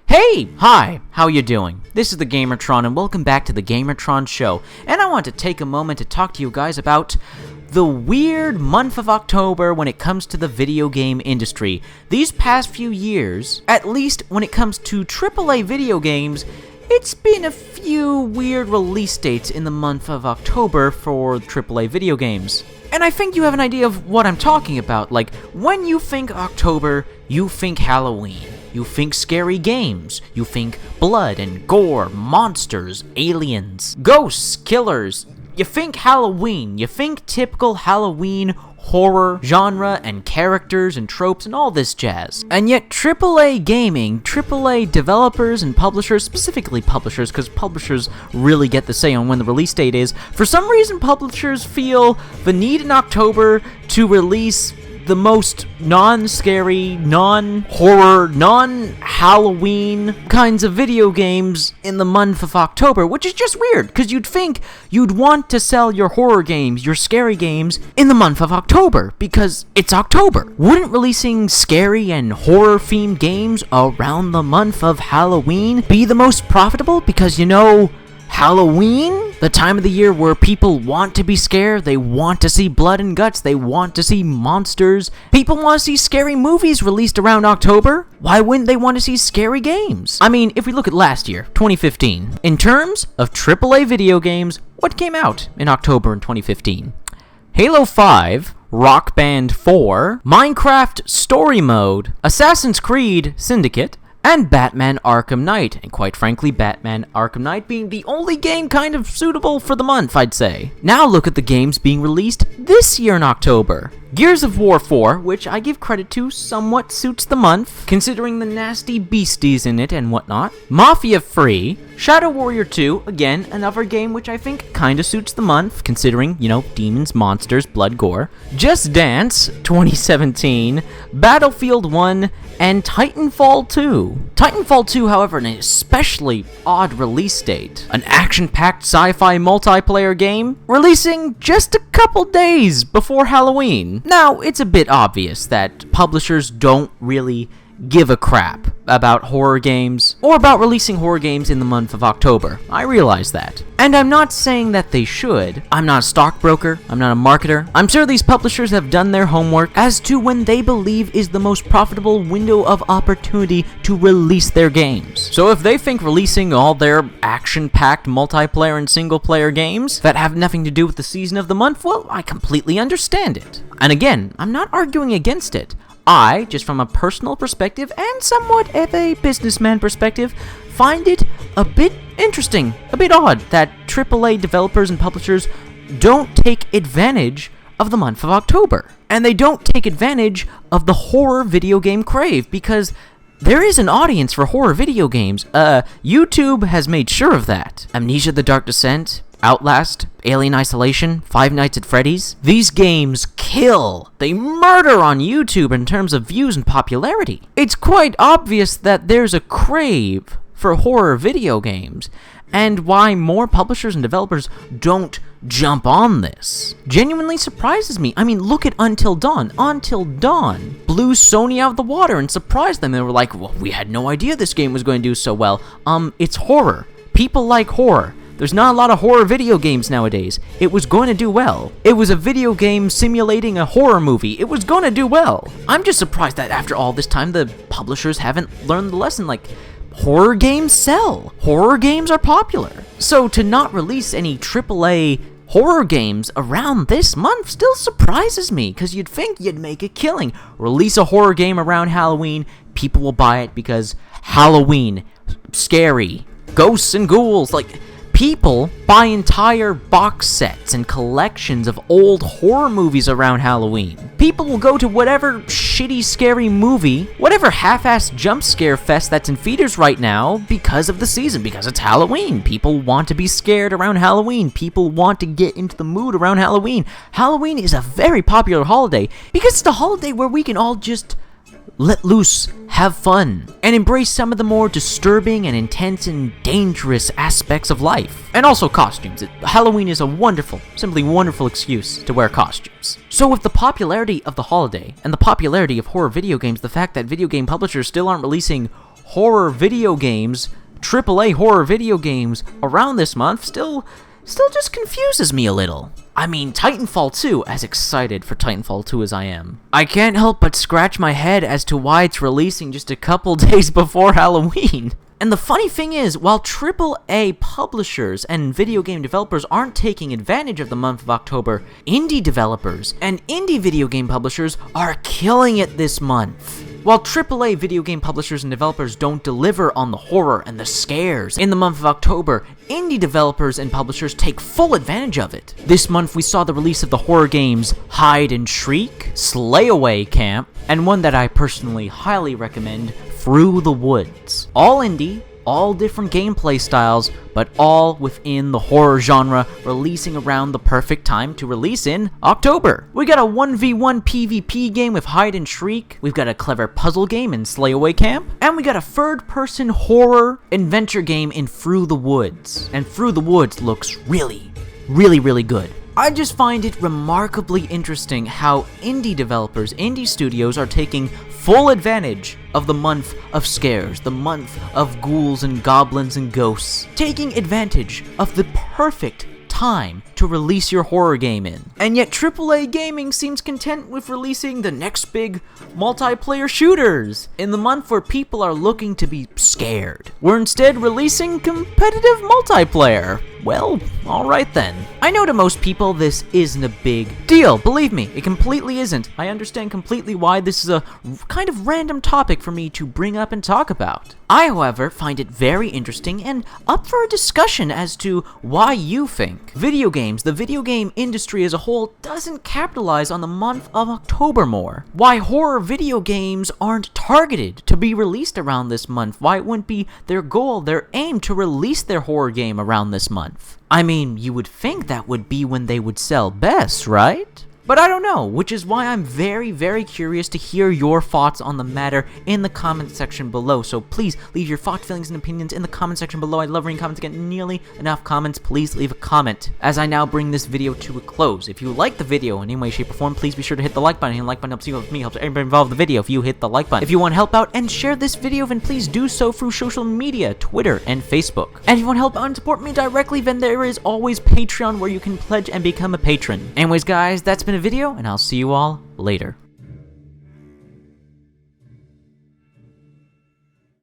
Hey! Hi! How you doing? This is the Gamertron, and welcome back to the Gamertron Show. And I want to take a moment to talk to you guys about the weird month of October when it comes to the video game industry. These past few years, at least when it comes to AAA video games, it's been a few weird release dates in the month of October for AAA video games. And I think you have an idea of what I'm talking about. Like, when you think October, you think Halloween. You think scary games. You think blood and gore, monsters, aliens, ghosts, killers. You think Halloween. You think typical Halloween horror genre and characters and tropes and all this jazz. And yet AAA gaming, AAA developers and publishers, specifically publishers, because publishers really get the say on when the release date is, for some reason publishers feel the need in October to release the most non-scary, non-horror, non-Halloween kinds of video games in the month of October, which is just weird, because you'd think you'd want to sell your horror games, your scary games, in the month of October, because it's October. Wouldn't releasing scary and horror-themed games around the month of Halloween be the most profitable? Because, you know, Halloween? The time of the year where people want to be scared, they want to see blood and guts, they want to see monsters. People want to see scary movies released around October. Why wouldn't they want to see scary games? I mean, if we look at last year, 2015, in terms of AAA video games, what came out in October in 2015? Halo 5, Rock Band 4, Minecraft Story Mode, Assassin's Creed Syndicate, and Batman Arkham Knight, and quite frankly, Batman Arkham Knight being the only game kind of suitable for the month, I'd say. Now look at the games being released this year in October. Gears of War 4, which I give credit to, somewhat suits the month, considering the nasty beasties in it and whatnot. Mafia Free, Shadow Warrior 2, again, another game which I think kinda suits the month, considering, you know, demons, monsters, blood, gore. Just Dance, 2017, Battlefield 1, and Titanfall 2. Titanfall 2, however, an especially odd release date. An action-packed sci-fi multiplayer game, releasing just a couple days before Halloween. Now, it's a bit obvious that publishers don't really give a crap about horror games, or about releasing horror games in the month of October. I realize that. And I'm not saying that they should. I'm not a stockbroker, I'm not a marketer. I'm sure these publishers have done their homework as to when they believe is the most profitable window of opportunity to release their games. So if they think releasing all their action-packed multiplayer and single-player games that have nothing to do with the season of the month, well, I completely understand it. And again, I'm not arguing against it. I, just from a personal perspective and somewhat of a businessman perspective, find it a bit interesting, a bit odd that AAA developers and publishers don't take advantage of the month of October. And they don't take advantage of the horror video game crave, because there is an audience for horror video games. YouTube has made sure of that. Amnesia: The Dark Descent, Outlast, Alien Isolation, Five Nights at Freddy's. These games kill. They murder on YouTube in terms of views and popularity. It's quite obvious that there's a crave for horror video games, and why more publishers and developers don't jump on this genuinely surprises me. I mean, look at Until Dawn. Until Dawn blew Sony out of the water and surprised them. They were like, well, we had no idea this game was going to do so well. It's horror. People like horror. There's not a lot of horror video games nowadays. It was going to do well. It was a video game simulating a horror movie. It was going to do well. I'm just surprised that after all this time, the publishers haven't learned the lesson. Like, horror games sell. Horror games are popular. So to not release any AAA horror games around this month still surprises me, because you'd think you'd make a killing. Release a horror game around Halloween, people will buy it because Halloween, scary, ghosts and ghouls, like, people buy entire box sets and collections of old horror movies around Halloween. People will go to whatever shitty, scary movie, whatever half-assed jump scare fest that's in theaters right now because of the season, because it's Halloween. People want to be scared around Halloween. People want to get into the mood around Halloween. Halloween is a very popular holiday because it's the holiday where we can all just let loose, have fun, and embrace some of the more disturbing and intense and dangerous aspects of life. And also costumes. Halloween is a wonderful, simply wonderful excuse to wear costumes. So with the popularity of the holiday, and the popularity of horror video games, the fact that video game publishers still aren't releasing horror video games, AAA horror video games around this month still just confuses me a little. I mean, Titanfall 2, as excited for Titanfall 2 as I am, I can't help but scratch my head as to why it's releasing just a couple days before Halloween. And the funny thing is, while AAA publishers and video game developers aren't taking advantage of the month of October, indie developers and indie video game publishers are killing it this month. While AAA video game publishers and developers don't deliver on the horror and the scares in the month of October, indie developers and publishers take full advantage of it. This month we saw the release of the horror games Hide and Shriek, Slay Away Camp, and one that I personally highly recommend, Through the Woods. All indie, all different gameplay styles, but all within the horror genre, releasing around the perfect time to release in October. We got a 1v1 PvP game with Hide and Shriek, we've got a clever puzzle game in Slay Away Camp, and we got a third-person horror adventure game in Through the Woods. And Through the Woods looks really good. I just find it remarkably interesting how indie developers, indie studios are taking full advantage of the month of scares, the month of ghouls and goblins and ghosts, taking advantage of the perfect time to release your horror game in. And yet AAA gaming seems content with releasing the next big multiplayer shooters in the month where people are looking to be scared. We're instead releasing competitive multiplayer. Well, alright then. I know to most people this isn't a big deal. Believe me, it completely isn't. I understand completely why this is a kind of random topic for me to bring up and talk about. I, however, find it very interesting and up for a discussion as to why you think video games, the video game industry as a whole, doesn't capitalize on the month of October more. Why horror video games aren't targeted to be released around this month. Why it wouldn't be their goal, their aim to release their horror game around this month. I mean, you would think that would be when they would sell best, right? But I don't know, which is why I'm very curious to hear your thoughts on the matter in the comment section below. So please leave your thoughts, feelings, and opinions in the comment section below. I love reading comments. Get nearly enough comments. Please leave a comment as I now bring this video to a close. If you like the video in any way, shape, or form, please be sure to hit the like button. And the like button helps you, helps me, helps everybody involved in the video if you hit the like button. If you want to help out and share this video, then please do so through social media, Twitter, and Facebook. And if you want to help out and support me directly, then there is always Patreon where you can pledge and become a patron. Anyways, guys, that's been a video, and I'll see you all later.